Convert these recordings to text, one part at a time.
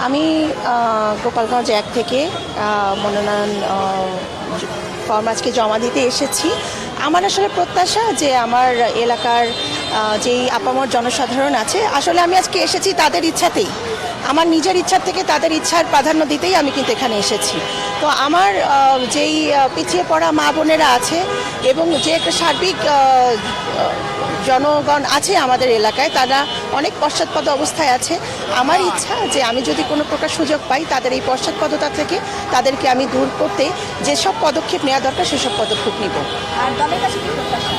আমি গোপালগঞ্জ 1 থেকে মনোনয়ন ফর্ম আজকে জমা দিতে এসেছি। আমার আসলে প্রত্যাশা যে আমার এলাকার যেই আপামর জনসাধারণ আছে, আসলে আমি আজকে এসেছি তাদের ইচ্ছাতেই, আমার নিজের ইচ্ছার থেকে তাদের ইচ্ছার প্রাধান্য দিতেই আমি কিন্তু এখানে এসেছি। তো আমার যেই পিছিয়ে পড়া মা বোনেরা আছে এবং যে একটা সার্বিক জনগণ আছে আমাদের এলাকায়, তারা অনেক পশ্চাৎপদ অবস্থায় আছে। আমার ইচ্ছা যে আমি যদি কোনো প্রকার সুযোগ পাই, তাদের এই পশ্চাৎপদতা থেকে তাদেরকে আমি দূর করতে যেসব পদক্ষেপ নেওয়া দরকার সেসব পদক্ষেপ নিব। আর দলের কাছে কি প্রত্যাশা?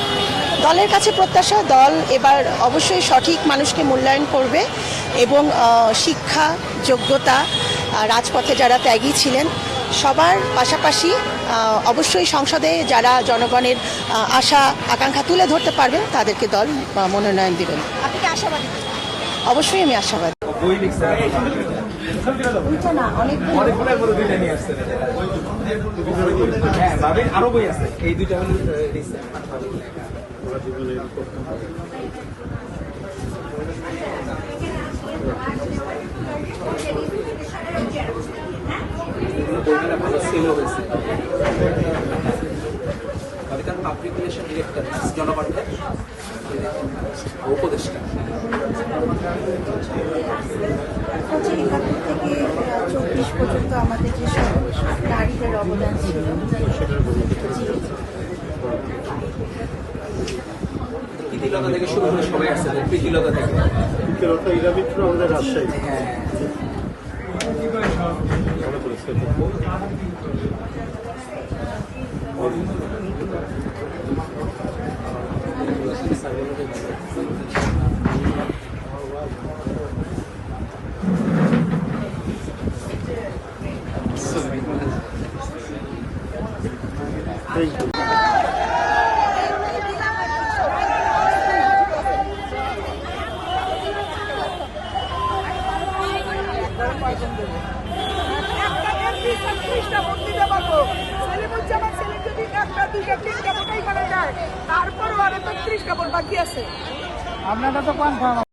দলের কাছে প্রত্যাশা, দল এবার অবশ্যই সঠিক মানুষকে মূল্যায়ন করবে এবং শিক্ষা, যোগ্যতা, রাজপথে যারা ত্যাগী ছিলেন সবার পাশাপাশি অবশ্যই সংসদে যারা জনগণের আশা আকাঙ্ক্ষা তুলে ধরতে পারবেন তাদেরকে দল মনোনয়ন দেবেন। আপনি কি আশাবাদী? অবশ্যই আমি আশাবাদী। আরো বই আছে, এই দুইটা হলো ভালো সেল হয়েছে। পাবলিক রিলেশন ডিরেক্টর জনকণ্ঠের উপদেষ্টা। থেকে 24 পর্যন্ত আমাদের যেসব নারীদের অবদান ছিল, প্রীতিলতা থেকে শুরু করে সবাই আসছে, প্রীতিলতা থেকে আমাদের রাজশাহী। হ্যাঁ, তারপরও আরো 30টা ভোট বাকি আছে। আপনারা তো কনফার্ম।